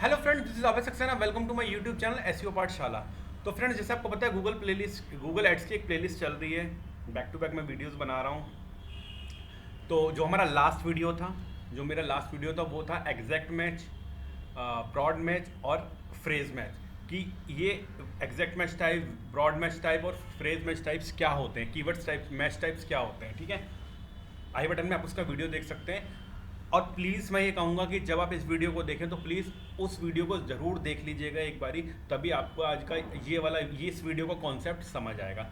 Hello friends, this is Abhay Saxena. Welcome to my YouTube channel SEO Pathshala. तो friends, जैसे आपको पता है गूगल एड्स की एक प्लेलिस्ट चल रही है। बैक टू बैक मैं वीडियोस बना रहा हूँ। तो जो हमारा लास्ट वीडियो था, जो मेरा लास्ट वीडियो था वो था एग्जैक्ट मैच, ब्रॉड मैच और फ्रेज मैच। कि ये exact match type, broad match type और फ्रेज मैच टाइप्स क्या होते हैं, कीवर्ड्स टाइप, मैच टाइप्स क्या होते हैं। ठीक है, आई बटन में आप उसका वीडियो देख सकते हैं। और प्लीज़ मैं ये कहूँगा कि जब आप इस वीडियो को देखें तो प्लीज़ उस वीडियो को ज़रूर देख लीजिएगा एक बारी, तभी आपको आज का ये इस वीडियो का कॉन्सेप्ट समझ आएगा।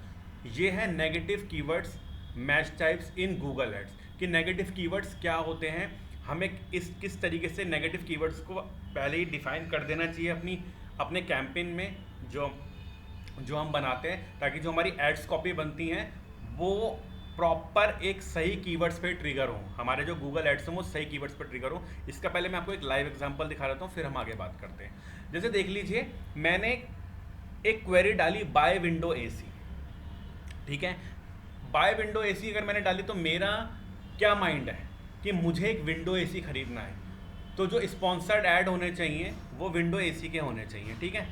ये है negative keywords match types in Google Ads. कि नेगेटिव कीवर्ड्स क्या होते हैं, हमें किस तरीके से नेगेटिव कीवर्ड्स को पहले ही डिफाइन कर देना चाहिए अपने कैंपेन में जो जो हम बनाते हैं, ताकि जो हमारी एड्स कॉपी बनती हैं वो प्रॉपर एक सही कीवर्ड्स पे ट्रिगर हो। हमारे जो गूगल एड्स हैं वो सही कीवर्ड्स पे ट्रिगर हो। इसका पहले मैं आपको एक लाइव एग्जांपल दिखा देता हूँ, फिर हम आगे बात करते हैं। जैसे देख लीजिए, मैंने एक क्वेरी डाली बाय विंडो एसी। ठीक है, बाय विंडो एसी अगर मैंने डाली तो मेरा क्या माइंड है कि मुझे एक विंडो एसी खरीदना है, तो जो स्पॉन्सर्ड ऐड होने चाहिए वो विंडो एसी के होने चाहिए। ठीक है,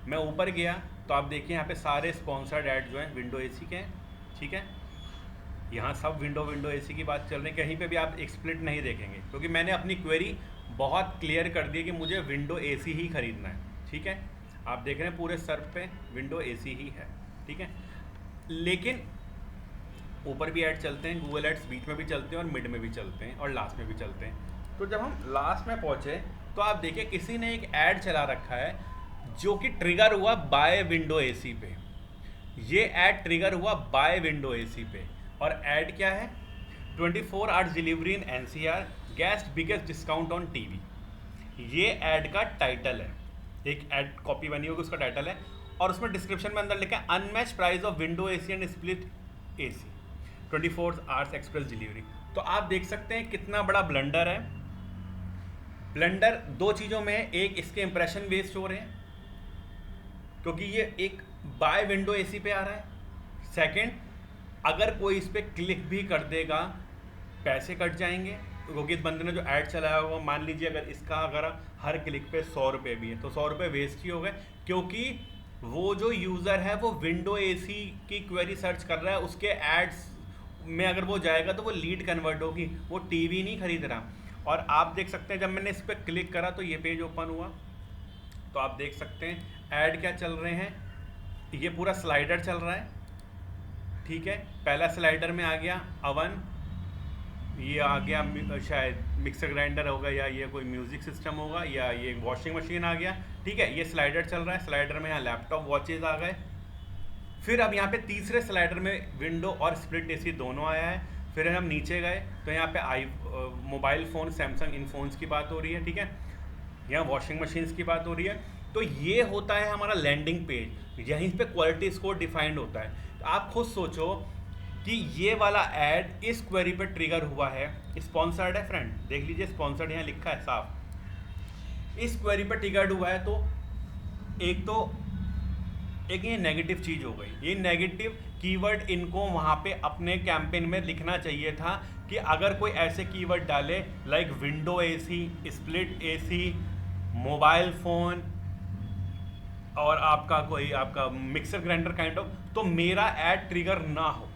मैं ऊपर गया तो आप देखिए यहाँ पे सारे स्पॉन्सर्ड ऐड जो हैं विंडो एसी के हैं। ठीक है, यहाँ सब विंडो एसी की बात चल रही है, कहीं पे भी आप एक स्प्लिट नहीं देखेंगे, क्योंकि मैंने अपनी क्वेरी बहुत क्लियर कर दी है कि मुझे विंडो एसी ही खरीदना है। ठीक है, आप देख रहे हैं पूरे सर्फ पे विंडो एसी ही है। ठीक है, लेकिन ऊपर भी ऐड चलते हैं, गूगल एड्स बीच में भी चलते हैं और मिड में भी चलते हैं और लास्ट में भी चलते हैं। तो जब हम लास्ट में पहुँचे तो आप देखिए किसी ने एक ऐड चला रखा है जो कि ट्रिगर हुआ बाय विंडो एसी पे। ये ऐड ट्रिगर हुआ बाय विंडो एसी पे, और ऐड क्या है? 24 hours delivery in NCR, guest biggest discount on TV. ये ऐड का टाइटल है, एक ऐड कॉपी बनी होगी, उसका टाइटल है। और उसमें डिस्क्रिप्शन में अंदर लिखा है unmatch price of window AC and split AC, 24 hours express delivery. तो आप देख सकते हैं कितना बड़ा ब्लंडर है। ब्लंडर दो चीज़ों में है, एक इसके इंप्रेशन वेस्ट हो रहे हैं क्योंकि ये एक बाय विंडो एसी पे आ रहा है। सेकंड, अगर कोई इस पर क्लिक भी कर देगा पैसे कट जाएंगे, क्योंकि इस बंदे ने जो ऐड चलाया होगा, मान लीजिए अगर हर क्लिक पे 100 रुपये भी है तो 100 रुपये वेस्ट ही हो गए, क्योंकि वो जो यूज़र है वो विंडो एसी की क्वेरी सर्च कर रहा है, उसके एड्स में अगर वो जाएगा तो वो लीड कन्वर्ट होगी, वो टीवी नहीं खरीद रहा। और आप देख सकते हैं जब मैंने इस पर क्लिक करा तो ये पेज ओपन हुआ, तो आप देख सकते हैं ऐड क्या चल रहे हैं। ये पूरा स्लाइडर चल रहा है। ठीक है, पहला स्लाइडर में आ गया अवन, ये आ गया शायद मिक्सर ग्राइंडर होगा, या ये कोई म्यूज़िक सिस्टम होगा, या ये वॉशिंग मशीन आ गया। ठीक है, ये स्लाइडर चल रहा है। स्लाइडर में यहाँ लैपटॉप वॉचेज आ गए। फिर अब यहाँ पे तीसरे स्लाइडर में विंडो और स्प्लिट एसी दोनों आया है। फिर हम नीचे गए तो यहाँ पे मोबाइल फ़ोन सैमसंग इन फोन्स की बात हो रही है। ठीक है, यहाँ वॉशिंग मशीन्स की बात हो रही है। तो ये होता है हमारा लैंडिंग पेज, यहीं पे क्वालिटी स्कोर डिफाइंड होता है। तो आप खुद सोचो कि ये वाला ऐड इस क्वेरी पर ट्रिगर हुआ है, स्पॉन्सर्ड है फ्रेंड, देख लीजिए स्पॉन्सर्ड यहाँ लिखा है साफ, इस क्वेरी पर ट्रिगर्ड हुआ है। तो एक ये नेगेटिव चीज़ हो गई। ये नेगेटिव कीवर्ड इनको वहाँ पे अपने कैंपेन में लिखना चाहिए था कि अगर कोई ऐसे कीवर्ड डाले like window AC, split AC, mobile phone और आपका मिक्सर ग्राइंडर काइंड ऑफ, तो मेरा ऐड ट्रिगर ना हो।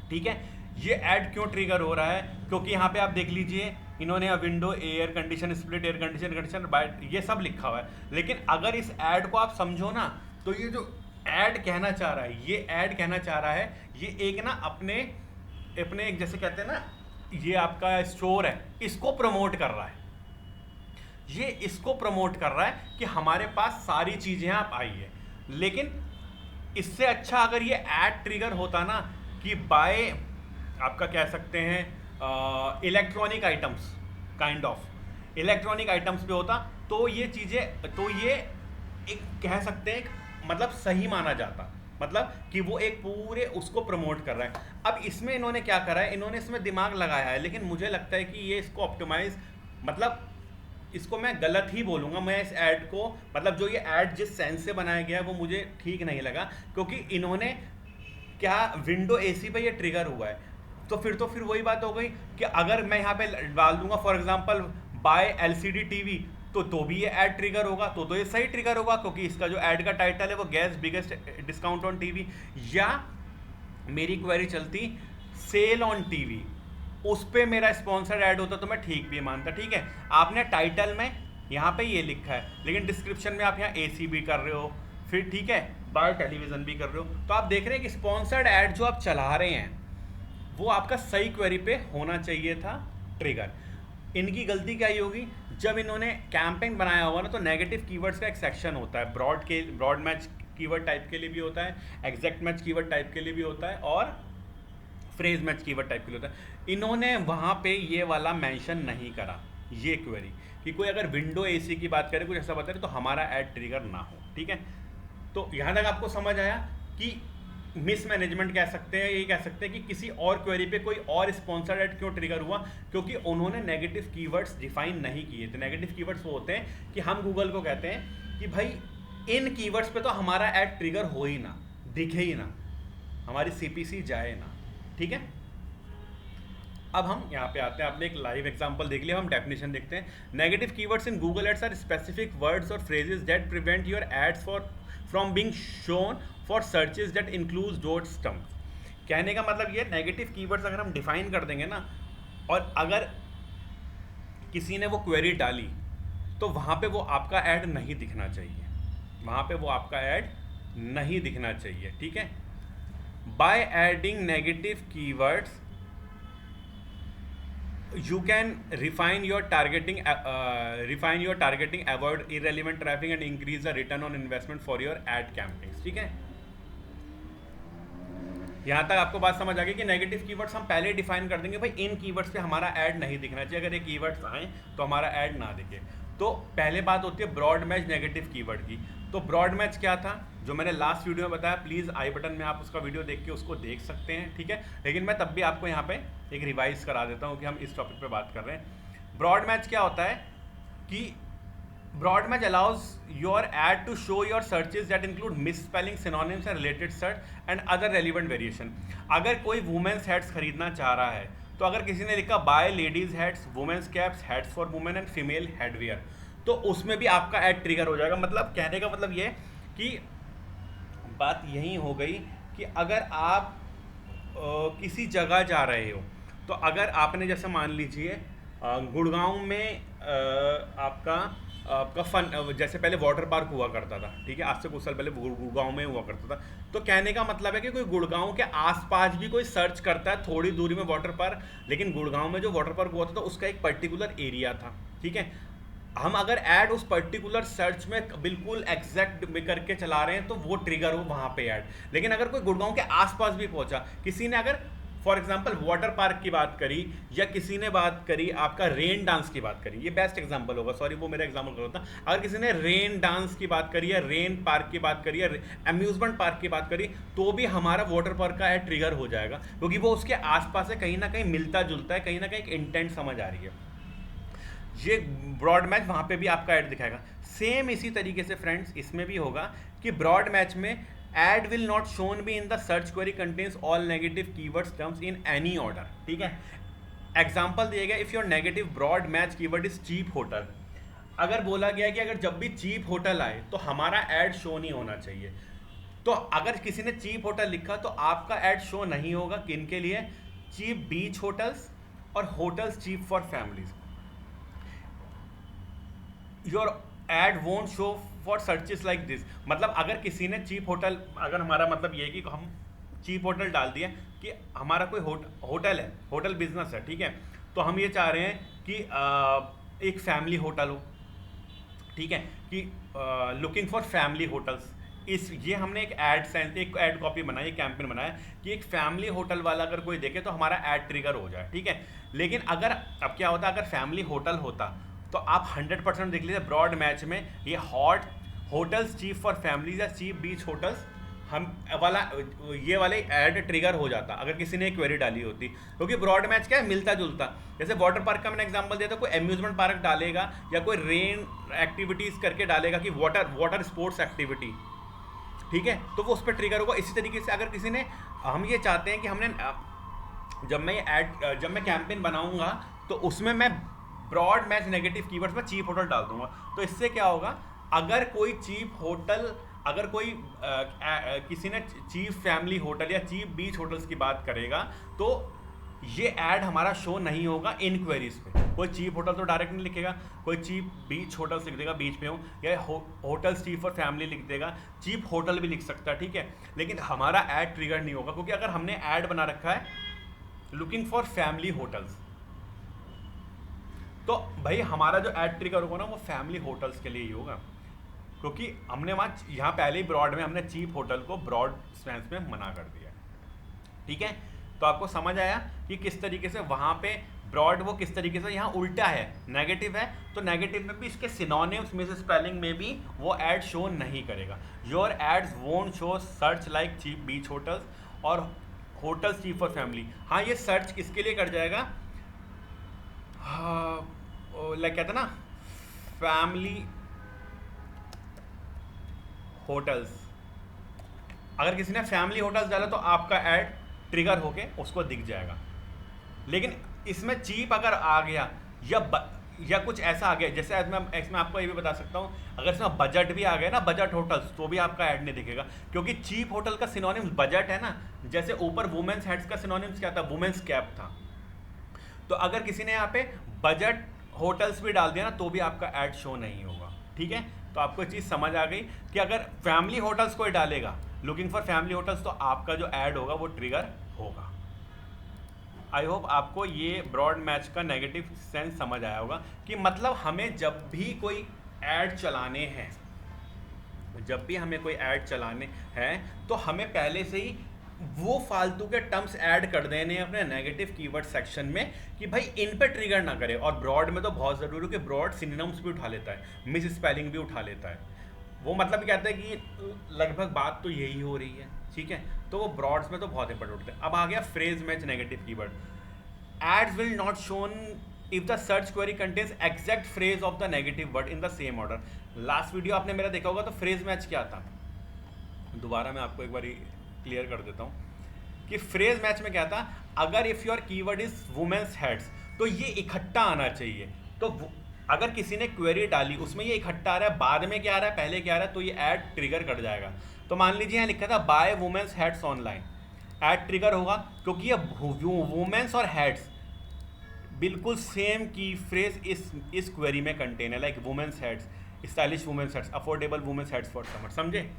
ठीक है, ये ऐड क्यों ट्रिगर हो रहा है? क्योंकि यहाँ पे आप देख लीजिए इन्होंने window air condition, split air condition bye, ये सब लिखा हुआ है। लेकिन अगर इस ऐड को आप समझो ना, तो ये जो ऐड कहना चाह रहा है, ये ऐड कहना चाह रहा है, ये एक ना अपने एक जैसे कहते हैं ना, ये आपका स्टोर है, इसको प्रमोट कर रहा है। ये इसको प्रमोट कर रहा है कि हमारे पास सारी चीज़ें आप आइए। लेकिन इससे अच्छा अगर ये ऐड ट्रिगर होता ना कि बाय, आपका कह सकते हैं electronic items, kind of electronic items पे होता, तो ये चीज़ें, तो ये एक कह सकते हैं मतलब सही माना जाता, मतलब कि वो एक पूरे उसको प्रमोट कर रहा है। अब इसमें इन्होंने क्या करा है, इन्होंने इसमें दिमाग लगाया है, लेकिन मुझे लगता है कि ये इसको ऑप्टिमाइज, मतलब इसको मैं गलत ही बोलूँगा। मैं इस ऐड को, मतलब जो ये ऐड जिस सेंस से बनाया गया है वो मुझे ठीक नहीं लगा, क्योंकि इन्होंने क्या विंडो एसी पे ये ट्रिगर हुआ है। तो फिर वही बात हो गई कि अगर मैं यहाँ पे डाल दूंगा for example buy LCD TV, तो भी ये ऐड ट्रिगर होगा, तो ये सही ट्रिगर होगा, क्योंकि इसका जो ऐड का टाइटल है वो gas biggest discount on TV. या मेरी क्वेरी चलती सेल ऑन टीवी, उस पर मेरा स्पॉन्सर्ड ऐड होता तो मैं ठीक भी मानता। ठीक है, आपने टाइटल में यहाँ पे ये लिखा है, लेकिन डिस्क्रिप्शन में आप यहाँ एसी भी कर रहे हो, फिर ठीक है बाय टेलीविजन भी कर रहे हो, तो आप देख रहे हैं कि स्पॉन्सर्ड ऐड जो आप चला रहे हैं वो आपका सही क्वेरी पे होना चाहिए था ट्रिगर। इनकी गलती क्या ही होगी, जब इन्होंने कैंपेन बनाया होगा ना तो नेगेटिव कीवर्ड्स का एक सेक्शन होता है, ब्रॉड मैच कीवर्ड टाइप के लिए भी होता है, एग्जैक्ट मैच कीवर्ड टाइप के लिए भी होता है, और फ्रेज मैच कीवर्ड टाइप के लिए होता है। इन्होंने वहाँ पे ये वाला मेंशन नहीं करा ये क्वेरी कि कोई अगर विंडो एसी की बात करे, कुछ ऐसा बता रहे तो हमारा ऐड ट्रिगर ना हो। ठीक है, तो यहाँ तक आपको समझ आया कि मिसमैनेजमेंट कह सकते हैं, यही कह सकते हैं कि किसी और क्वेरी पे कोई और स्पॉन्सर्ड ऐड क्यों ट्रिगर हुआ, क्योंकि उन्होंने नेगेटिव कीवर्ड्स डिफाइन नहीं किए थे। नेगेटिव कीवर्ड्स वो होते हैं कि हम गूगल को कहते हैं कि भाई इन कीवर्ड्स पे तो हमारा ऐड ट्रिगर हो ही ना, दिखे ही ना, हमारी सीपीसी जाए ना। ठीक है, अब हम यहाँ पे आते हैं, आपने एक लाइव एग्जांपल देख लिया, हम डेफिनेशन देखते हैं। Negative keywords in Google ads are specific words और phrases that prevent your ads from being shown for searches that includes dot stump. कहने का मतलब ये, नेगेटिव कीवर्ड्स अगर हम डिफाइन कर देंगे ना, और अगर किसी ने वो क्वेरी डाली तो वहाँ पे वो आपका ऐड नहीं दिखना चाहिए, वहाँ पे वो आपका ऐड नहीं दिखना चाहिए। ठीक है, by adding negative keywords you can refine your targeting, avoid irrelevant traffic and increase the return on investment for your ad campaigns। ठीक है, यहाँ तक आपको बात समझ आ गई कि नेगेटिव कीवर्ड्स हम पहले डिफाइन कर देंगे, भाई इन कीवर्ड्स पे हमारा ऐड नहीं दिखना चाहिए, अगर ये कीवर्ड्स आए तो हमारा ऐड ना दिखे। तो पहले बात होती है ब्रॉड मैच नेगेटिव कीवर्ड की। तो ब्रॉड मैच क्या था, जो मैंने लास्ट वीडियो में बताया, प्लीज़ आई बटन में आप उसका वीडियो देख के उसको देख सकते हैं। ठीक है, लेकिन मैं तब भी आपको यहाँ पे एक रिवाइज करा देता हूँ कि हम इस टॉपिक पे बात कर रहे हैं। ब्रॉड मैच क्या होता है कि broad match allows your ad to show your searches that include misspelling, synonyms and related search and other relevant variation. अगर कोई वुमेन्स हेड्स खरीदना चाह रहा है, तो अगर किसी ने लिखा buy ladies hats, womens caps, hats for women and female headwear, तो उसमें भी आपका ऐड ट्रिगर हो जाएगा। मतलब कहने का मतलब ये कि बात यही हो गई कि अगर आप किसी जगह जा रहे हो, तो अगर आपने जैसे मान लीजिए गुड़गांव में आपका फन, जैसे पहले वाटर पार्क हुआ करता था, ठीक है, आज से कुछ साल पहले गुड़गांव में हुआ करता था, तो कहने का मतलब है कि कोई गुड़गांव के आसपास भी कोई सर्च करता है थोड़ी दूरी में वाटर पार्क, लेकिन गुड़गांव में जो वाटर पार्क हुआ था तो उसका एक पर्टिकुलर एरिया था। ठीक है, हम अगर ऐड उस पर्टिकुलर सर्च में बिल्कुल एग्जैक्ट में करके चला रहे हैं तो वो ट्रिगर हो वहाँ पे ऐड। लेकिन अगर कोई गुड़गांव के आसपास भी पहुँचा, किसी ने अगर फॉर एग्जांपल वाटर पार्क की बात करी, या किसी ने बात करी आपका रेन डांस की बात करी, ये बेस्ट एग्जांपल होगा, सॉरी वो मेरा एग्जांपल कर था। अगर किसी ने रेन डांस की बात करी, या रेन पार्क की बात करी, या अम्यूजमेंट पार्क की बात करी, तो भी हमारा वाटर पार्क का ऐड ट्रिगर हो जाएगा, क्योंकि वो उसके आसपास है, कहीं ना कहीं मिलता जुलता है, कहीं ना कहीं एक इंटेंट समझ आ रही है। ये ब्रॉड मैच वहाँ पे भी आपका ऐड दिखाएगा। सेम इसी तरीके से फ्रेंड्स इसमें भी होगा कि ब्रॉड मैच में ad will not shown be in the search query contains all negative keywords terms in any order. ठीक है, एग्जांपल दिया गया, if your negative broad match keyword is cheap hotel. अगर बोला गया कि अगर जब भी चीप होटल आए तो हमारा ऐड शो नहीं होना चाहिए, तो अगर किसी ने चीप होटल लिखा तो आपका ऐड शो नहीं होगा। किन के लिए? चीप बीच होटल्स और hotels cheap for families. Your ad won't show for searches like this. मतलब अगर किसी ने चीप होटल, अगर हमारा मतलब ये है कि हम चीप होटल डाल दिया कि हमारा कोई होटल है, होटल बिजनेस है, ठीक है, तो हम ये चाह रहे हैं कि एक फैमिली होटल हो, ठीक है, कि लुकिंग फॉर फैमिली होटल्स। ये हमने एक ऐड कॉपी बनाई, एक कैंपेन बनाया कि एक फैमिली होटल वाला अगर कोई देखे तो हमारा ऐड ट्रिगर हो जाए। ठीक है, लेकिन अगर अब क्या होता, अगर फैमिली होटल होता तो आप 100% देख लीजिए ब्रॉड मैच में ये होटल्स चीप फॉर फैमिलीज या चीप बीच होटल्स हम वाला ये वाले ऐड ट्रिगर हो जाता अगर किसी ने क्वेरी डाली होती, क्योंकि ब्रॉड मैच क्या है, मिलता जुलता। जैसे वाटर पार्क का मैंने एग्जांपल दिया था, कोई अम्यूजमेंट पार्क डालेगा या कोई रेन एक्टिविटीज़ करके डालेगा कि वाटर स्पोर्ट्स एक्टिविटी, ठीक है, तो वो उस पर ट्रिगर होगा। इसी तरीके से अगर किसी ने, हम ये चाहते हैं कि हमने जब मैं कैंपेन बनाऊंगा तो उसमें मैं ब्रॉड मैच नेगेटिव कीवर्ड्स में चीप होटल डाल दूंगा। तो इससे क्या होगा, अगर कोई चीप होटल, अगर कोई किसी ने चीप फैमिली होटल या चीप बीच होटल्स की बात करेगा तो ये ऐड हमारा शो नहीं होगा इनक्वेरीज पे। कोई चीप होटल तो डायरेक्ट नहीं लिखेगा, कोई चीप बीच होटल्स लिख देगा बीच में हो, या होटल्स चीप फॉर फैमिली लिख देगा, चीप होटल भी लिख सकता है, ठीक है, लेकिन हमारा ऐड ट्रिगर नहीं होगा, क्योंकि अगर हमने ऐड बना रखा है लुकिंग फॉर फैमिली होटल्स, तो भाई हमारा जो ऐड ट्रिगर होगा ना वो फैमिली होटल्स के लिए ही होगा, क्योंकि हमने वहाँ यहाँ पहले ही ब्रॉड में हमने चीप होटल को ब्रॉड सेंस में मना कर दिया, ठीक है। तो आपको समझ आया कि किस तरीके से वहाँ पे ब्रॉड वो किस तरीके से यहाँ उल्टा है, नेगेटिव है, तो नेगेटिव में भी इसके सिनोनिम्स में से स्पेलिंग में भी वो ऐड शो नहीं करेगा। Your ads won't show search like cheap beach hotels और होटल्स चीप फॉर फैमिली। हाँ, ये सर्च किसके लिए कर जाएगा, लाइक कहते हैं ना फैमिली होटल्स, अगर किसी ने फैमिली होटल्स डाला तो आपका ऐड ट्रिगर होके उसको दिख जाएगा। लेकिन इसमें चीप अगर आ गया या कुछ ऐसा आ गया, जैसे इसमें आपको ये भी बता सकता हूँ, अगर इसमें बजट भी आ गया ना, बजट होटल्स, तो भी आपका ऐड नहीं दिखेगा, क्योंकि चीप होटल का सिनोनिम्स बजट है ना। जैसे ऊपर वुमेन्स हेड्स का सिनोनिम्स क्या था, वुमेन्स कैप था। तो अगर किसी ने यहाँ पे बजट होटल्स भी डाल दिया ना तो भी आपका ऐड शो नहीं होगा, ठीक है। तो आपको चीज़ समझ आ गई कि अगर फैमिली होटल्स कोई डालेगा, लुकिंग फॉर फैमिली होटल्स, तो आपका जो ऐड होगा वो ट्रिगर होगा। आई होप आपको ये ब्रॉड मैच का नेगेटिव सेंस समझ आया होगा कि मतलब हमें जब भी कोई ऐड चलाने हैं, जब भी हमें कोई ऐड चलाने हैं तो हमें पहले से ही वो फालतू के टर्म्स ऐड कर देने हैं अपने नेगेटिव कीवर्ड सेक्शन में कि भाई इन पे ट्रिगर ना करे। और ब्रॉड में तो बहुत ज़रूरी है कि ब्रॉड सिनोनिम्स भी उठा लेता है, मिस स्पेलिंग भी उठा लेता है। वो मतलब कहते हैं कि लगभग बात तो यही हो रही है, ठीक है। तो वो ब्रॉड्स में तो बहुत इंपॉर्टेंट होते हैं। अब आ गया phrase match negative keyword. Ads will not shown if the search query contains exact phrase of the negative word in the same order. Last video आपने मेरा देखा होगा, तो फ्रेज मैच क्या था, दोबारा मैं आपको एक बार क्लियर कर देता हूँ कि फ्रेज मैच में क्या था, अगर if your keyword is women's hats तो ये इकट्ठा आना चाहिए। तो अगर किसी ने क्वेरी डाली उसमें ये इकट्ठा आ रहा है, बाद में क्या आ रहा है, पहले क्या आ रहा है, तो ये ऐड ट्रिगर कर जाएगा। तो मान लीजिए यहाँ लिखा था buy women's hats online, ad trigger होगा क्योंकि ये वुमेन्स और हेड्स बिल्कुल सेम की फ्रेज इस क्वेरी में कंटेन है, like women's hats, stylish women's hats, affordable women's hats for summer. समझे,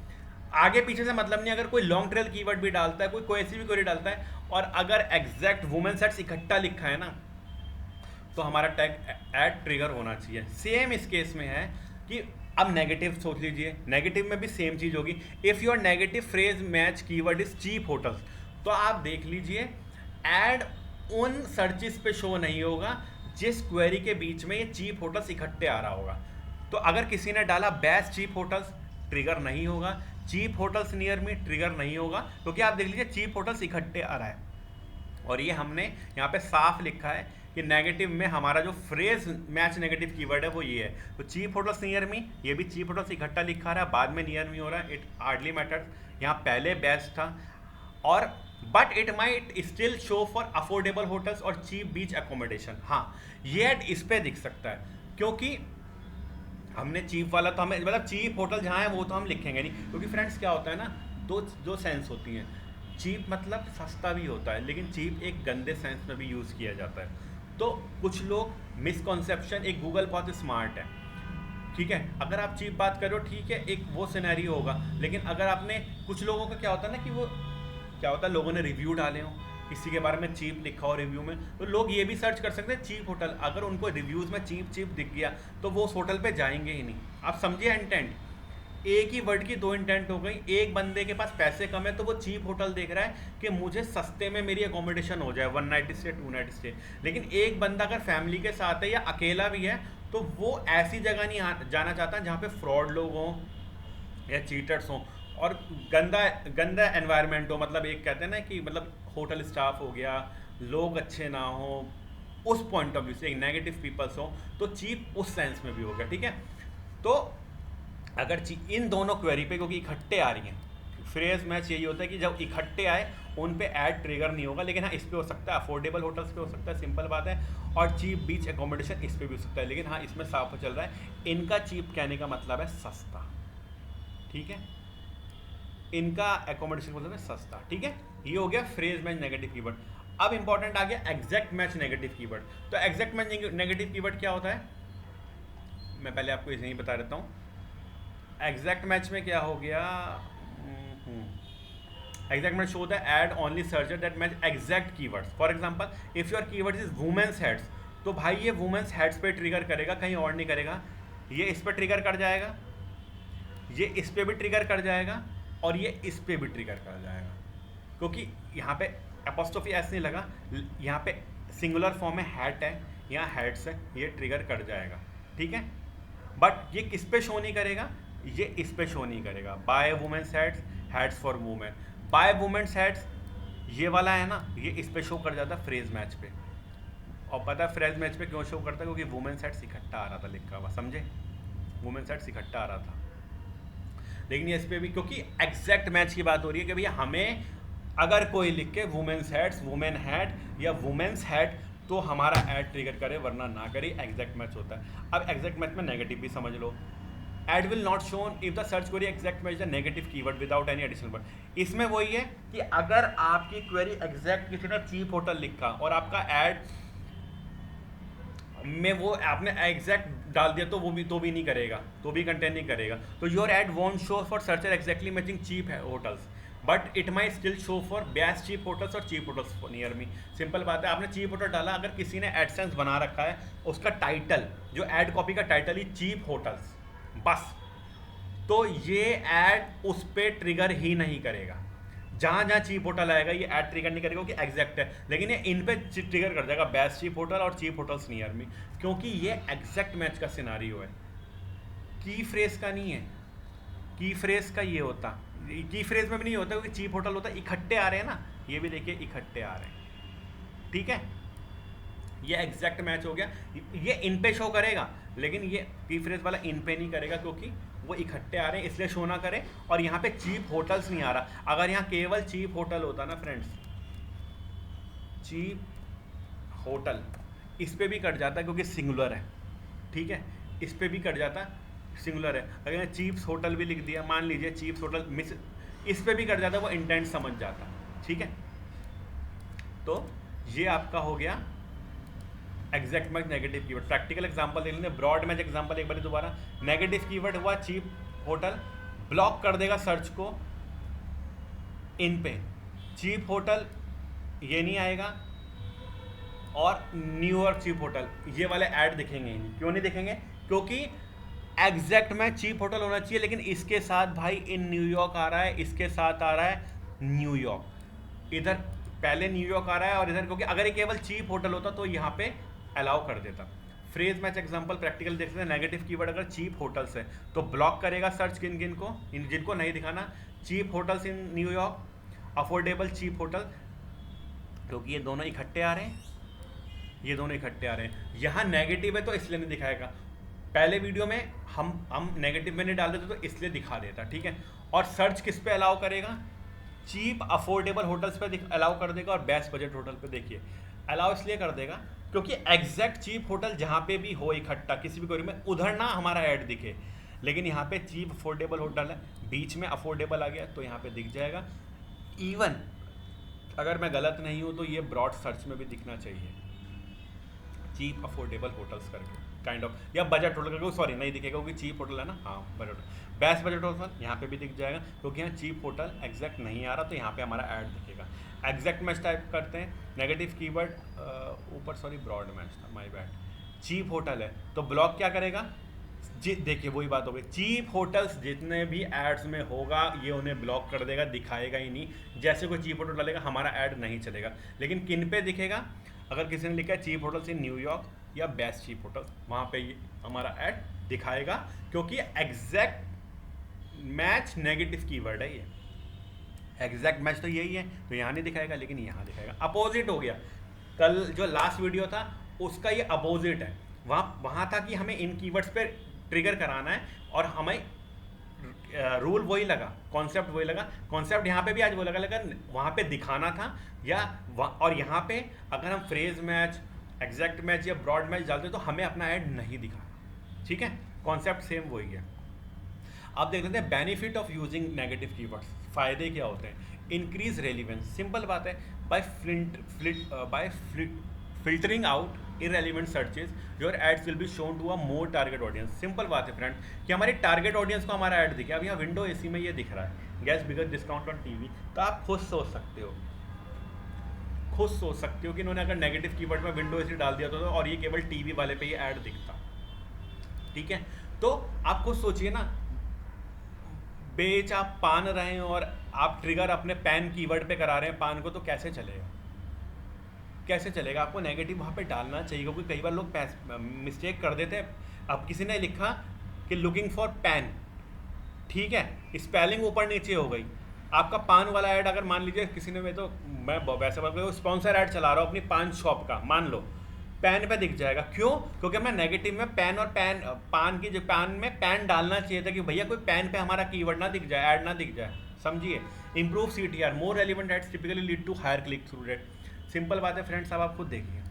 आगे पीछे से मतलब नहीं। अगर कोई लॉन्ग ट्रेल कीवर्ड भी डालता है, कोई ऐसी भी क्वेरी डालता है और अगर एग्जैक्ट वुमेन्स हेड्स इकट्ठा लिखा है ना, तो हमारा टैग ऐड ट्रिगर होना चाहिए। सेम इस केस में है कि अब नेगेटिव सोच लीजिए, नेगेटिव में भी सेम चीज़ होगी। If your negative phrase match keyword is cheap hotels, तो आप देख लीजिए ऐड उन सर्चिस पे शो नहीं होगा जिस क्वेरी के बीच में ये चीप होटल्स इकट्ठे आ रहा होगा। तो अगर किसी ने डाला बेस्ट चीप होटल्स, ट्रिगर नहीं होगा। Cheap hotels near me, trigger नहीं होगा, क्योंकि आप देख लीजिए चीप होटल्स इकट्ठे आ रहा है। और ये हमने यहाँ पे साफ लिखा है कि नेगेटिव में हमारा जो फ्रेज मैच नेगेटिव कीवर्ड है वो ये है। तो चीप होटल्स नियर मी, ये भी चीप होटल्स इकट्ठा लिखा रहा है, बाद में नियर मी हो रहा है, इट हार्डली मैटर्स। यहाँ पहले बेस्ट था, और but it might still show for affordable hotels और चीप बीच एकोमोडेशन। हाँ, ये ऐड इस पे दिख सकता है, क्योंकि हमने चीप वाला तो हमें मतलब चीप होटल जहाँ है वो तो हम लिखेंगे नहीं, क्योंकि फ्रेंड्स क्या होता है ना, दो सेंस होती हैं। चीप मतलब सस्ता भी होता है, लेकिन चीप एक गंदे सेंस में भी यूज़ किया जाता है। तो कुछ लोग मिसकॉन्सेप्शन, एक गूगल बहुत स्मार्ट है, ठीक है, अगर आप चीप बात करो ठीक है, एक वो सिनेरियो होगा। लेकिन अगर आपने, कुछ लोगों का क्या होता है ना कि वो क्या होता है, लोगों ने रिव्यू डाले हों किसी के बारे में, चीप लिखा हो रिव्यू में, तो लोग ये भी सर्च कर सकते हैं चीप होटल। अगर उनको रिव्यूज़ में चीप दिख गया तो वो उस होटल पे जाएंगे ही नहीं। आप समझिए इंटेंट, एक ही वर्ड की दो इंटेंट हो गई। एक बंदे के पास पैसे कम है तो वो चीप होटल देख रहा है कि मुझे सस्ते में मेरी अकोमोडेशन हो जाए, 1 नाइट स्टे 2 नाइट स्टे। लेकिन एक बंदा अगर फैमिली के साथ है या अकेला भी है तो वो ऐसी जगह नहीं जाना चाहता जहाँ पे फ्रॉड लोग हों या चीटर्स हों और गंदा एनवायरनमेंट हो। मतलब एक कहते हैं ना कि मतलब होटल स्टाफ हो गया, लोग अच्छे ना हो, उस पॉइंट ऑफ व्यू से एक नेगेटिव पीपल्स हो, तो चीप उस सेंस में भी हो गया, ठीक है। तो अगर इन दोनों क्वेरी पे, क्योंकि इकट्ठे आ रही हैं, फ्रेज मैच यही होता है कि जब इकट्ठे आए उन पे ऐड ट्रिगर नहीं होगा, लेकिन हाँ इस पे हो सकता है, अफोर्डेबल होटल्स पे हो सकता है, सिंपल बात है, और चीप बीच एकोमोडेशन इस पे भी हो सकता है। लेकिन हाँ इसमें साफ चल रहा है, इनका चीप कहने का मतलब है सस्ता, ठीक है, इनका एकोमोडेशन का मतलब है सस्ता, ठीक है। ये हो गया फ्रेज मैच नेगेटिव कीवर्ड। अब इंपॉर्टेंट आ गया एग्जैक्ट मैच नेगेटिव कीवर्ड। तो एग्जैक्ट मैच नेगेटिव कीवर्ड क्या होता है, मैं पहले आपको इसे ही बता देता हूँ। एग्जैक्ट मैच में क्या हो गया, exact match show the ad only searches that match exact keywords. For example if your keyword is women's hats, तो भाई ये वुमेन्स हेड्स पे ट्रिगर करेगा, कहीं और नहीं करेगा। ये इस पे ट्रिगर कर जाएगा, ये इस पे भी ट्रिगर कर जाएगा, और ये इस पे भी ट्रिगर कर जाएगा, क्योंकि यहाँ पे एपोस्ट्रोफी एस नहीं लगा, यहाँ पे सिंगुलर फॉर्म में हैट है, यहाँ हेड्स है, ये ट्रिगर कर जाएगा, ठीक है। बट ये किस पे शो नहीं करेगा, ये इस पे शो नहीं करेगा। Buy women's hats, hats for women, buy women's hats, ये वाला है ना, ये इस पे शो कर जाता फ्रेज मैच पे। और पता है फ्रेज मैच पे क्यों शो करता है, क्योंकि वुमेन्स हेड्स इकट्ठा आ रहा था लिखा हुआ, समझे, वुमेन्स हेड्स इकट्ठा आ रहा था। लेकिन ये इस पे भी, क्योंकि एग्जैक्ट मैच की बात हो रही है कि भैया हमें अगर कोई लिख के वुमेन्स हेड्स, वुमेन हेड या वुमेन्स हेड, तो हमारा ऐड ट्रिगर करे, वरना ना करे, एग्जैक्ट मैच होता है। अब एग्जैक्ट मैच में नेगेटिव भी समझ लो, ad will not shown if the search query exact match the negative keyword without any additional word. इसमें वही है कि अगर आपकी क्वेरी एग्जैक्ट किसी ने चीप होटल लिखा और आपका ऐड में वो आपने एग्जैक्ट डाल दिया, तो वो भी तो भी नहीं करेगा, तो भी कंटेन नहीं करेगा। तो your ad won't show for searcher exactly matching cheap hotels, but it may still show for best cheap hotels और cheap hotels near me. Simple बात है, आपने चीप होटल डाला, अगर किसी ने एडसेंस बना रखा है, उसका टाइटल जो ऐड कॉपी का टाइटल ही चीप होटल्स, बस, तो ये ऐड उस पर ट्रिगर ही नहीं करेगा। जहाँ जहाँ चीप होटल आएगा ये ऐड ट्रिगर नहीं करेगा, क्योंकि एग्जैक्ट है, लेकिन ये इन पे ट्रिगर कर जाएगा, बेस्ट चीप होटल और चीप होटल्स नियर मी, क्योंकि ये एग्जैक्ट मैच का सिनारियो है, की फ्रेज का नहीं है। की फ्रेज का ये होता, की फ्रेज में भी नहीं होता, क्योंकि चीप होटल होता है, इकट्ठे आ रहे हैं ना, ये भी देखिए इकट्ठे आ रहे हैं, ठीक है। ये एग्जैक्ट मैच हो गया, ये इन पे शो करेगा, लेकिन ये की फ्रेज वाला इन पे नहीं करेगा, क्योंकि वो इकट्ठे आ रहे हैं, इसलिए शो ना करे। और यहाँ पे चीप होटल्स नहीं आ रहा। अगर यहाँ केवल चीप होटल होता ना फ्रेंड्स, चीप होटल, इस पे भी कट जाता है क्योंकि सिंगुलर है, ठीक है, इस पे भी कट जाता, सिंगुलर है। अगर चीप्स होटल भी लिख दिया, मान लीजिए चीप्स होटल मिस, इस पे भी कट जाता, वो इंटेंट समझ जाता, ठीक है। तो ये आपका हो गया exact match negative keyword. Practical example देख लेंगे, ब्रॉड मैच एग्जांपल एक बार दोबारा। नेगेटिव कीवर्ड हुआ चीप होटल, ब्लॉक कर देगा सर्च को इन पे, चीप होटल ये नहीं आएगा, और न्यूयॉर्क चीप होटल ये वाले ऐड दिखेंगे ही नहीं। क्यों नहीं दिखेंगे, क्योंकि एग्जैक्ट मैच चीप होटल होना चाहिए, लेकिन इसके साथ भाई इन न्यूयॉर्क आ रहा है, इसके साथ आ रहा है न्यूयॉर्क, इधर पहले न्यूयॉर्क आ रहा है और इधर, क्योंकि अगर ये केवल चीप होटल होता तो यहाँ पे अलाउ कर देता। फ्रेज मैच एग्जांपल प्रैक्टिकल देखते हैं, नेगेटिव कीवर्ड अगर चीप होटल्स है तो ब्लॉक करेगा सर्च किन किन को, इन जिनको नहीं दिखाना, cheap hotels in New York, affordable cheap hotel, क्योंकि ये दोनों इकट्ठे आ रहे हैं, ये दोनों इकट्ठे आ रहे हैं। यहाँ नेगेटिव है तो इसलिए नहीं दिखाएगा, पहले वीडियो में हम नेगेटिव में नहीं डाल देते तो इसलिए दिखा देता, ठीक है। और सर्च किस पे अलाउ करेगा, चीप अफोर्डेबल होटल्स पे अलाउ कर देगा, और बेस्ट बजट होटल पे देखिए अलाउ इसलिए कर देगा क्योंकि एग्जैक्ट चीप होटल जहाँ पे भी हो इकट्ठा किसी भी क्वेरी में, उधर ना हमारा ऐड दिखे। लेकिन यहाँ पे चीप अफोर्डेबल होटल है, बीच में अफोर्डेबल आ गया तो यहाँ पे दिख जाएगा। इवन अगर मैं गलत नहीं हूँ तो ये ब्रॉड सर्च में भी दिखना चाहिए, चीप अफोर्डेबल होटल्स करके काइंड ऑफ, या बजट होटल करके, सॉरी नहीं दिखेगा क्योंकि चीप होटल है ना, हाँ बजट, बेस्ट बजट होटल यहाँ पे भी दिख जाएगा, क्योंकि यहाँ चीप होटल एग्जैक्ट नहीं आ रहा तो यहाँ पे हमारा ऐड दिखेगा। एग्जैक्ट मैच टाइप करते हैं, नेगेटिव कीवर्ड ऊपर, सॉरी ब्रॉड मैच था, माय बैड, चीप होटल है तो ब्लॉक क्या करेगा, देखिए वही बात हो गई, चीप होटल्स जितने भी एड्स में होगा ये उन्हें ब्लॉक कर देगा, दिखाएगा ही नहीं। जैसे कोई चीप होटल डालेगा हमारा ऐड नहीं चलेगा, लेकिन किन पे दिखेगा, अगर किसी ने लिखा है चीप होटल्स इन न्यूयॉर्क या बेस्ट चीप होटल, वहाँ पे ये हमारा ऐड दिखाएगा, क्योंकि एग्जैक्ट मैच नेगेटिव कीवर्ड है, ये एग्जैक्ट मैच तो यही है, तो यहाँ नहीं दिखाएगा लेकिन यहाँ दिखाएगा। अपोजिट हो गया, कल जो लास्ट वीडियो था उसका ये अपोजिट है, वहाँ था कि हमें इन कीवर्ड्स पे ट्रिगर कराना है और हमें रूल वही लगा, कॉन्सेप्ट वही लगा, कॉन्सेप्ट यहाँ पे भी आज वो लगा, लेकिन वहाँ पे दिखाना था या और यहाँ पे अगर हम फ्रेज मैच, एग्जैक्ट मैच या ब्रॉड मैच डालते तो हमें अपना ऐड नहीं दिखाना, ठीक है। कॉन्सेप्ट सेम वही है। अब देख लेते हैं benefit of using negative keywords, फायदे क्या होते हैं। इंक्रीज रेलिवेंस, सिंपल बात है, by filtering out irrelevant searches your ads will be shown to a more target audience. Simple बात है फ्रेंड कि हमारे टारगेट ऑडियंस को हमारा ऐड दिखे। अब यहाँ विंडो एसी में ये दिख रहा है, gas bigger discount on TV, तो आप खुद सोच सकते हो, कि इन्होंने अगर नेगेटिव कीवर्ड में विंडो एसी डाल दिया तो और ये केवल टीवी वाले पे ये ऐड दिखता, ठीक है। तो आप खुद सोचिए ना, बेच आप पान रहे हैं और आप ट्रिगर अपने पैन कीवर्ड पे करा रहे हैं पान को, तो कैसे चलेगा, कैसे चलेगा। आपको नेगेटिव वहाँ पे डालना चाहिए, क्योंकि कई बार लोग मिस्टेक कर देते हैं। अब किसी ने लिखा कि लुकिंग फॉर पैन, ठीक है, स्पेलिंग ऊपर नीचे हो गई, आपका पान वाला ऐड अगर मान लीजिए किसी ने, मैं वैसे बात स्पॉन्सर ऐड चला रहा हूँ अपनी पान शॉप का, मान लो पैन पे दिख जाएगा, क्यों, क्योंकि मैं नेगेटिव में पैन और पान की जो पान में पैन डालना चाहिए था कि भैया कोई पैन पे हमारा कीवर्ड ना दिख जाए, ऐड ना दिख जाए, समझिए। Improve CTR, more relevant ads typically lead to higher click through rate. Simple बात है फ्रेंड्स, अब आप खुद देखिए,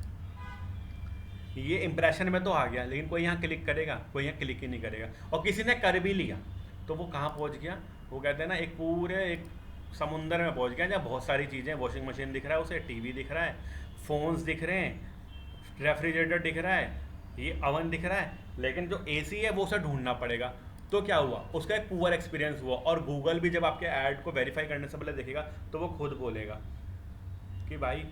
ये इंप्रेशन में तो आ गया, लेकिन कोई यहाँ क्लिक करेगा, कोई यहाँ क्लिक ही नहीं करेगा। और किसी ने कर भी लिया तो वो कहाँ पहुँच गया, वो कहते हैं ना एक समुंदर में पहुँच गया, जहाँ बहुत सारी चीज़ें, वॉशिंग मशीन दिख रहा है उसे, टीवी दिख रहा है, फ़ोन्स दिख रहे हैं, रेफ्रिजरेटर दिख रहा है, ये अवन दिख रहा है, लेकिन जो AC है वो उसे ढूंढना पड़ेगा। तो क्या हुआ, उसका एक पुअर एक्सपीरियंस हुआ। और गूगल भी जब आपके ऐड को वेरीफाई करने से पहले देखेगा तो वो खुद बोलेगा कि भाई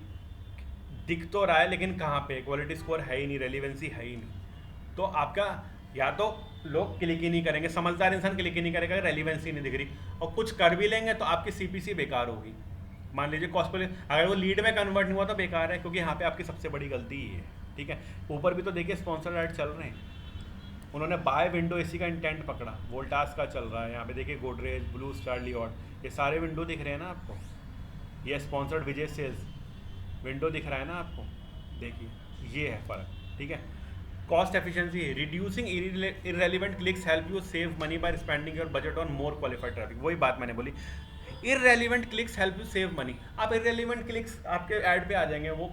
दिख तो रहा है लेकिन कहाँ पे, क्वालिटी स्कोर है ही नहीं, रेलिवेंसी है ही नहीं। तो आपका या तो लोग क्लिक ही नहीं करेंगे, समझदार इंसान क्लिक ही नहीं करेगा, रेलिवेंसी नहीं दिख रही, और कुछ कर भी लेंगे तो आपकी CPC बेकार होगी। मान लीजिए कॉस्ट पर अगर वो लीड में कन्वर्ट नहीं हुआ तो बेकार है, क्योंकि यहाँ पे आपकी सबसे बड़ी गलती ही है, ठीक है। ऊपर भी तो देखिए स्पॉन्सर ऐड चल रहे हैं, उन्होंने बाय विंडो एसी का इंटेंट पकड़ा, वोल्टास का चल रहा है, यहाँ पे देखिए गोदरेज, ब्लू स्टार, लियोन, ये सारे विंडो दिख रहे हैं ना आपको, ये स्पॉन्सर्ड विजय सेल्स विंडो दिख रहा है ना आपको, देखिए ये है फ़र्क, ठीक है। Cost efficiency, reducing irrelevant clicks help you save money by spending your budget on more qualified traffic. वही बात मैंने बोली, irrelevant clicks help you save money. अब इररेलेवेंट क्लिक्स आपके ऐड पे आ जाएंगे, वो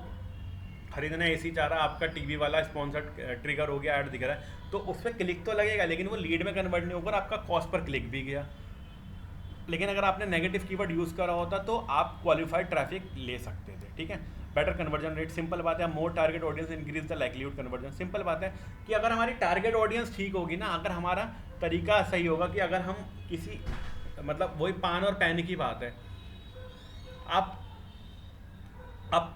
खरीदना AC चाह रहा, आपका टीवी वाला स्पॉन्सर्ड ट्रिगर हो गया, ऐड दिख रहा है, तो उस पर क्लिक तो लगेगा, लेकिन वो लीड में कन्वर्ट नहीं होकर आपका कॉस्ट पर क्लिक भी गया। लेकिन अगर आपने नेगेटिव कीवर्ड यूज़ करा होता तो आप क्वालिफाइड ट्रैफिक ले सकते थे, ठीक है। बेटर कन्वर्जन रेट, सिंपल बात है, more target audience increase the likelihood conversion. Simple बात है कि अगर हमारी टारगेट ऑडियंस ठीक होगी ना, अगर हमारा तरीका सही होगा कि अगर हम किसी, मतलब वही पान और पैन की बात है, आप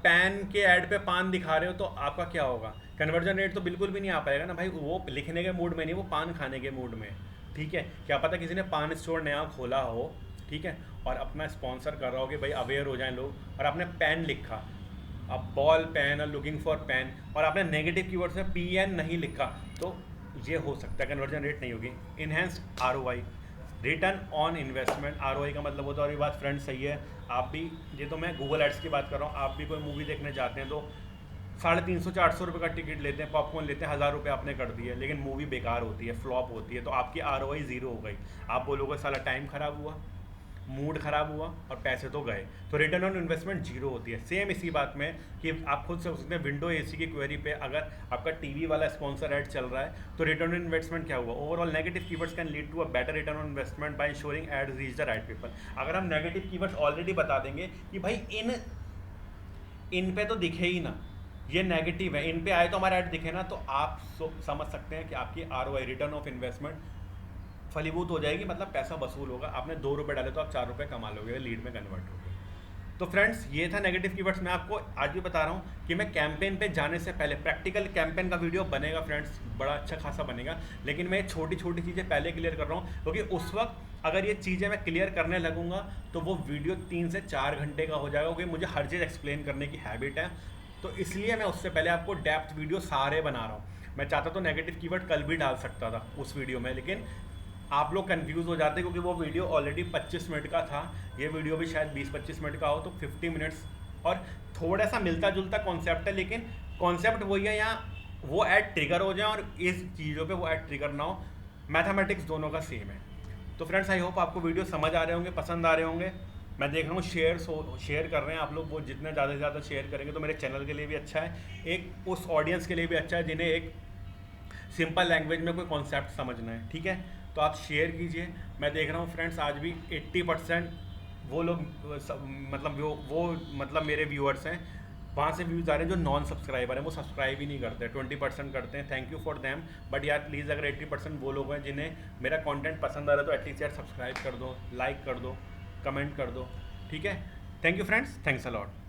पैन के ऐड पे पान दिखा रहे हो तो आपका क्या होगा, कन्वर्जन रेट तो बिल्कुल भी नहीं आ पाएगा ना भाई, वो लिखने के मूड में नहीं, वो पान खाने के मूड में, ठीक है। क्या पता किसी ने पान स्टोर नया खोला हो, ठीक है, और अपना स्पॉन्सर कर रहा हो कि भाई अवेयर हो जाएं लोग, और आपने पेन लिखा, अब बॉल पेन और लुकिंग फॉर पेन, और आपने नेगेटिव कीवर्ड्स में PN नहीं लिखा, तो ये हो सकता है कन्वर्जन रेट नहीं होगी। Enhanced ROI, return on investment, ROI का मतलब होता है, और ये बात फ्रेंड सही है, आप भी, ये तो मैं गूगल एड्स की बात कर रहा हूँ, आप भी कोई मूवी देखने जाते हैं तो 350-400 रुपये का टिकट लेते हैं, पॉपकॉर्न लेते हैं, 1000 रुपये आपने कर दिए, लेकिन मूवी बेकार होती है, फ्लॉप होती है, तो आपकी ROI 0 हो गई। आप बोलोगे साला टाइम ख़राब हुआ, मूड ख़राब हुआ और पैसे तो गए, तो रिटर्न ऑन इन्वेस्टमेंट 0 होती है। सेम इसी बात में कि आप खुद से उसने विंडो AC की क्वेरी पे अगर आपका टीवी वाला स्पॉन्सर ऐड चल रहा है तो रिटर्न ऑन इन्वेस्टमेंट क्या हुआ, overall negative keywords can lead to a better return on investment by insuring ad reach the right people. अगर हम नेगेटिव कीवर्ड्स ऑलरेडी बता देंगे कि भाई इन पे तो दिखे ही ना, ये नेगेटिव है, इन पे आए तो हमारा ऐड दिखे ना, तो आप समझ सकते हैं कि आपकी ROI, रिटर्न ऑफ इन्वेस्टमेंट, फलीभूत हो जाएगी, मतलब पैसा वसूल होगा। आपने 2 रुपये डाले तो आप 4 रुपये कमा लोगे, लीड में कन्वर्ट हो गए। तो फ्रेंड्स ये था नेगेटिव कीवर्ड्स। मैं आपको आज भी बता रहा हूँ कि मैं कैंपेन पे जाने से पहले, प्रैक्टिकल कैंपेन का वीडियो बनेगा फ्रेंड्स, बड़ा अच्छा खासा बनेगा, लेकिन मैं छोटी छोटी चीज़ें पहले क्लियर कर रहा हूँ, क्योंकि उस वक्त अगर ये चीज़ें मैं क्लियर करने लगूंगा तो वो वीडियो 3 से 4 घंटे का हो जाएगा, क्योंकि मुझे हर चीज़ एक्सप्लेन करने की हैबिट है, तो इसलिए मैं उससे पहले आपको डेप्थ वीडियो सारे बना रहा हूँ। मैं चाहता तो नेगेटिव कीवर्ड कल भी डाल सकता था उस वीडियो में, लेकिन आप लोग कंफ्यूज हो जाते क्योंकि वो वीडियो ऑलरेडी 25 मिनट का था, ये वीडियो भी शायद 20-25 मिनट का हो, तो 50 मिनट्स, और थोड़ा सा मिलता जुलता कॉन्सेप्ट है, लेकिन कॉन्सेप्ट वही है, यहाँ वो ऐड ट्रिगर हो जाए और इस चीज़ों पे वो ऐड ट्रिगर ना हो, मैथमेटिक्स दोनों का सेम है। तो फ्रेंड्स आई होप आपको वीडियो समझ आ रहे होंगे, पसंद आ रहे होंगे। मैं देख रहा हूँ शेयर कर रहे हैं आप लोग, वो जितने ज़्यादा से ज़्यादा शेयर करेंगे तो मेरे चैनल के लिए भी अच्छा है, एक उस ऑडियंस के लिए भी अच्छा है जिन्हें एक सिंपल लैंग्वेज में कोई कॉन्सेप्ट समझना है। ठीक है, तो आप शेयर कीजिए। मैं देख रहा हूँ फ्रेंड्स आज भी 80% वो लोग मतलब वो मतलब मेरे व्यूअर्स हैं, वहाँ से व्यूज़ आ रहे हैं जो नॉन सब्सक्राइबर हैं, वो सब्सक्राइब ही नहीं करते, 20% करते हैं। Thank you for them. But यार प्लीज़ अगर 80% वो लोग हैं जिन्हें मेरा कंटेंट पसंद आ रहा है तो एटलीस्ट यार सब्सक्राइब कर दो, लाइक कर दो, कमेंट कर दो। ठीक है, thank you friends, thanks a lot.